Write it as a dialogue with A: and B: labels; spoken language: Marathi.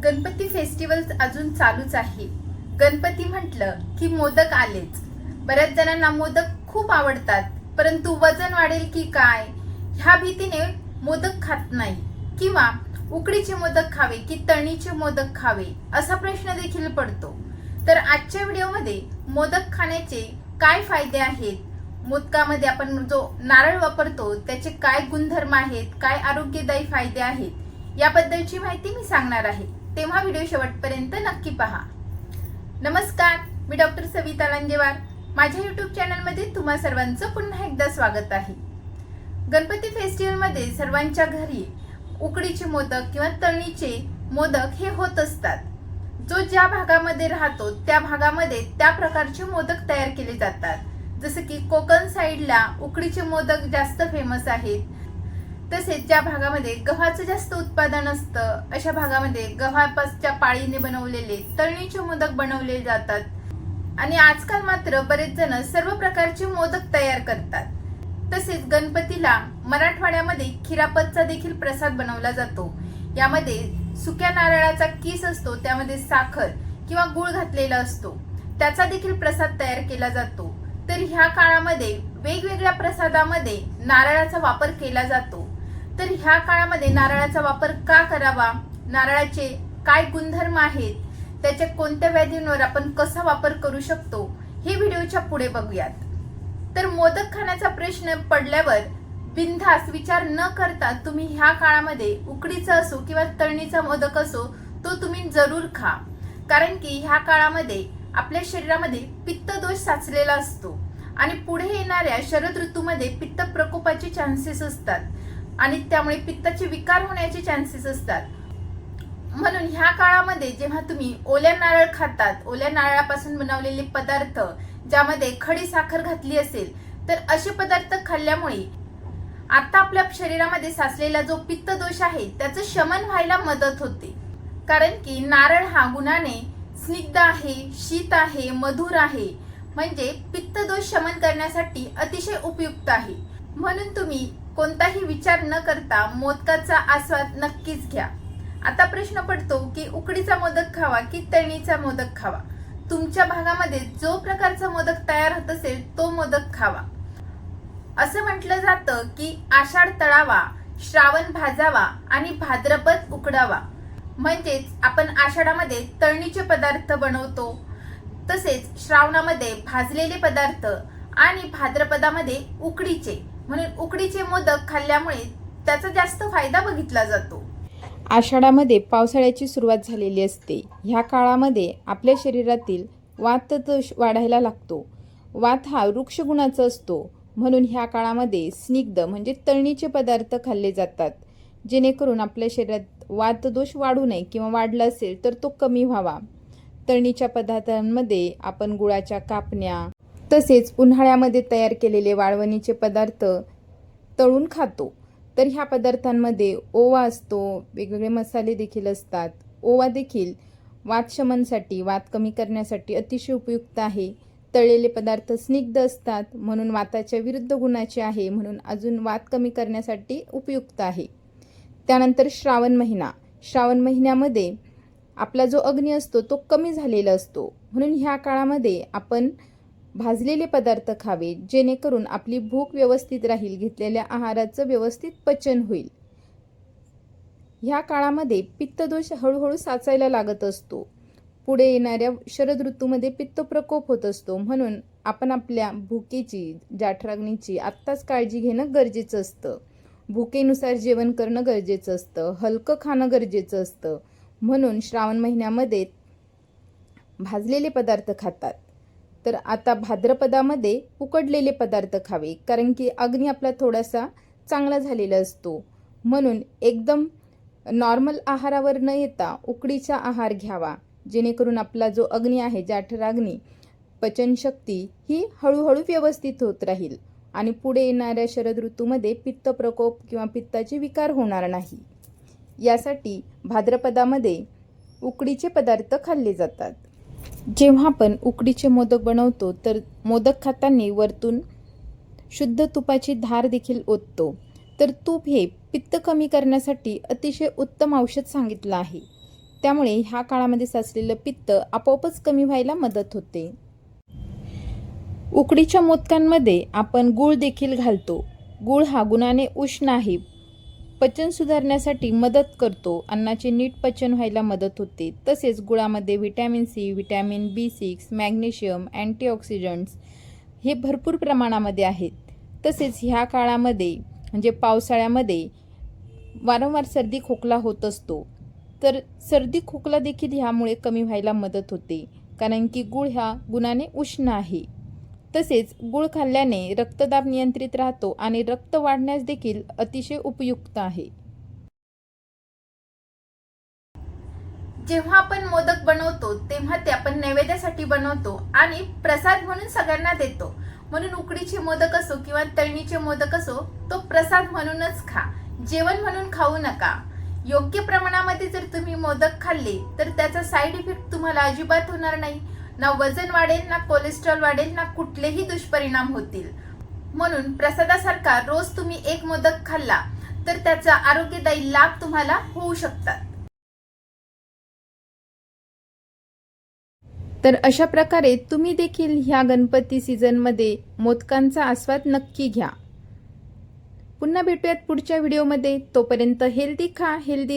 A: गणपती फेस्टिवल अजून चालूच आहे. गणपती म्हटलं की मोदक आलेच. बऱ्याच जणांना मोदक खूप आवडतात, परंतु वजन वाढेल की काय ह्या भीतीने मोदक खात नाही, किंवा उकडीचे मोदक खावे की तळणीचे मोदक खावे असा प्रश्न देखील पडतो. तर आजच्या व्हिडिओमध्ये मोदक खाण्याचे काय फायदे आहेत, मोदकामध्ये आपण जो नारळ वापरतो त्याचे काय गुणधर्म आहेत, काय आरोग्यदायी फायदे आहेत, याबद्दलची माहिती मी सांगणार आहे. तेव्हा व्हिडिओ शेवटपर्यंत नक्की पहा. नमस्कार, मी डॉक्टर सविता लांजेवार. माझ्या यूट्यूब चॅनलमध्ये तुम्हा सर्वांचं पुन्हा एकदा स्वागत आहे. गणपती फेस्टिवलमध्ये सर्वांच्या घरी उकडीचे मोदक किंवा तळणीचे मोदक हे होत असतात. जो ज्या भागामध्ये राहतो त्या भागामध्ये त्या प्रकारचे मोदक तयार केले जातात. जसं की कोकण साईडला उकडीचे मोदक जास्त फेमस आहेत. तसेच ज्या भागामध्ये गव्हाचं जास्त उत्पादन असतं अशा भागामध्ये गव्हापासच्या पाळीने बनवलेले तळणीचे मोदक बनवले जातात. आणि आजकाल मात्र बरेच जण सर्व प्रकारचे मोदक तयार करतात. तसेच गणपतीला मराठवाड्यामध्ये खिरापतचा देखील प्रसाद बनवला जातो. यामध्ये सुक्या नारळाचा किस असतो, त्यामध्ये साखर किंवा गूळ घातलेला असतो, त्याचा देखील प्रसाद तयार केला जातो. तर ह्या काळामध्ये वेगवेगळ्या प्रसादामध्ये नारळाचा वापर केला जातो. तर ह्या काळामध्ये नारळाचा वापर का करावा, नारळाचे काय गुणधर्म आहेत, त्याच्या कोणत्या व्याधींवर आपण कसा वापर करू शकतो, हे व्हिडिओच्या पुढे बघूयात. तर मोदक खाण्याचा प्रश्न पडल्यावर बिनधास्त विचार न करता तुम्ही ह्या काळामध्ये उकडीचा असो किंवा तळणीचा मोदक असो तो तुम्ही जरूर खा. कारण की ह्या काळामध्ये आपल्या शरीरामध्ये पित्त दोष साचलेला असतो आणि पुढे येणाऱ्या शरद ऋतूमध्ये पित्त प्रकोपाचे चान्सेस असतात आणि त्यामुळे पित्ताचे विकार होण्याचे चान्सेस असतात. म्हणून ह्या काळामध्ये जेव्हा तुम्ही ओल्या नारळ खातात, ओल्या नारळापासून बनवलेले पदार्थ ज्यामध्ये खडी साखर घातली असेल, तर असे पदार्थ खाल्ल्यामुळे आता आपल्या शरीरामध्ये साचलेला जो पित्त दोष आहे त्याचं शमन व्हायला मदत होते. कारण की नारळ हा गुणाने स्निग्ध आहे, शीत आहे, मधुर आहे, म्हणजे पित्त दोष शमन करण्यासाठी अतिशय उपयुक्त आहे. म्हणून तुम्ही कोणताही विचार न करता मोदकाचा आस्वाद नक्कीच घ्या. आता प्रश्न पडतो की उकडीचा मोदक खावा की तळणीचा मोदक खावा. तुमच्या भागामध्ये जो प्रकारचा मोदक तयार होत असेल तो मोदक खावा. असं म्हटलं जातं की आषाढ तळावा, श्रावण भाजावा आणि भाद्रपद उकडावा. म्हणजेच आपण आषाढामध्ये तळणीचे पदार्थ बनवतो, तसेच श्रावणामध्ये भाजलेले पदार्थ आणि भाद्रपदामध्ये उकडीचे, म्हणून उकडीचे मोदक खाल्ल्यामुळे त्याचा जास्त फायदा बघितला जातो.
B: आषाढामध्ये पावसाळ्याची सुरुवात झालेली असते. ह्या काळामध्ये आपल्या शरीरातील वातदोष वाढायला लागतो. वात हा वृक्षगुणाचा असतो, म्हणून ह्या काळामध्ये स्निग्ध म्हणजे तळणीचे पदार्थ खाल्ले जातात, जेणेकरून आपल्या शरीरात वातदोष वाढू नये किंवा वाढला असेल तर तो कमी व्हावा. तळणीच्या पदार्थांमध्ये आपण गुळाच्या कापण्या, तसेच उन्हाळ्यामध्ये तयार केलेले वाळवणीचे पदार्थ तळून खातो. तर ह्या पदार्थांमध्ये ओवा असतो, वेगवेगळे मसाले देखील असतात. ओवा देखील वातशमनसाठी, वात कमी करण्यासाठी अतिशय उपयुक्त आहे. तळलेले पदार्थ स्निग्ध असतात, म्हणून वाताच्या विरुद्ध गुणाचे आहे, म्हणून अजून वात कमी करण्यासाठी उपयुक्त आहे. त्यानंतर श्रावण महिना. श्रावण महिन्यामध्ये आपला जो अग्नी असतो तो कमी झालेला असतो, म्हणून ह्या काळामध्ये आपण भाजलेले पदार्थ खावे, जेणेकरून आपली भूक व्यवस्थित राहील, घेतलेल्या आहाराचं व्यवस्थित पचन होईल. ह्या काळामध्ये पित्तदोष हळूहळू साचायला लागत असतो. पुढे येणाऱ्या शरद ऋतूमध्ये पित्त प्रकोप होत असतो, म्हणून आपण आपल्या भुकेची, जाठराग्नीची आत्ताच काळजी घेणं गरजेचं असतं. भुकेनुसार जेवण करणं गरजेचं असतं, हलकं खाणं गरजेचं असतं. म्हणून श्रावण महिन्यामध्ये भाजलेले पदार्थ खातात. तर आता भाद्रपदामध्ये उकडलेले पदार्थ खावे, कारण की अग्नी आपला थोडासा चांगला झालेला असतो. म्हणून एकदम नॉर्मल आहारावर न येता उकडीचा आहार घ्यावा, जेणेकरून आपला जो अग्नी आहे, जाठराग्नी, पचनशक्ती ही हळूहळू व्यवस्थित होत राहील आणि पुढे येणाऱ्या शरद ऋतूमध्ये पित्त प्रकोप किंवा पित्ताचे विकार होणार नाही. यासाठी भाद्रपदामध्ये उकडीचे पदार्थ खाल्ले जातात. जेव्हा आपण उकडीचे मोदक बनवतो तर मोदक खाताना वरतून शुद्ध तुपाची धार देखील ओततो. तर तूप हे पित्त कमी करण्यासाठी अतिशय उत्तम औषध सांगितलं आहे. त्यामुळे ह्या काळामध्ये साचलेलं पित्त आपोआपच कमी व्हायला मदत होते. उकडीच्या मोदकांमध्ये आपण गूळ देखील घालतो. गूळ हा गुणाने उष्ण आहे. पचन सुधारण्यासाठी मदत करतो. अन्नाचे नीट पचन व्हायला मदत होते. तसेच गुळामध्ये vitamin C, vitamin B6, magnesium, antioxidants हे भरपूर प्रमाणामध्ये आहेत. तसेच ह्या काळामध्ये म्हणजे पावसाळ्यामध्ये वारंवार सर्दी खोकला होत असतो. तर सर्दी खोकला देखील ह्यामुळे कमी व्हायला मदत होते, कारण की गूळ हा गुणाने उष्ण आहे. तसेच गूळ खाल्ल्याने रक्तदाब नियंत्रित राहतो आणि रक्त वाढण्यास देखील अतिशय उपयुक्त आहे.
A: जेव्हा आपण मोदक बनवतो तेव्हा ते आपण नैवेद्यासाठी बनवतो आणि प्रसाद म्हणून सगळ्यांना देतो. म्हणून उकडीचे मोदक असो किंवा तळणीचे मोदक असो, तो प्रसाद म्हणूनच खा, जेवण म्हणून खाऊ नका. योग्य प्रमाणामध्ये जर तुम्ही मोदक खाल्ले तर त्याचा साईड इफेक्ट तुम्हाला अजिबात होणार नाही. ना वजन वाढेल, ना कोलेस्ट्रॉल वाढेल, ना कुठलेही दुष्परिणाम होतील. म्हणून प्रसादासारखा रोज तुम्ही एक मोदक खाल्ला तर त्याचा आरोग्यदायी लाभ तुम्हाला होऊ शकतात.
B: तर अशा प्रकारे तुम्ही देखील ह्या गणपती सीझनमध्ये मोदकांचा आस्वाद नक्की घ्या. पुन्हा भेटूयात पुढच्या व्हिडिओमध्ये. तोपर्यंत हेल्दी खा, हेल्दी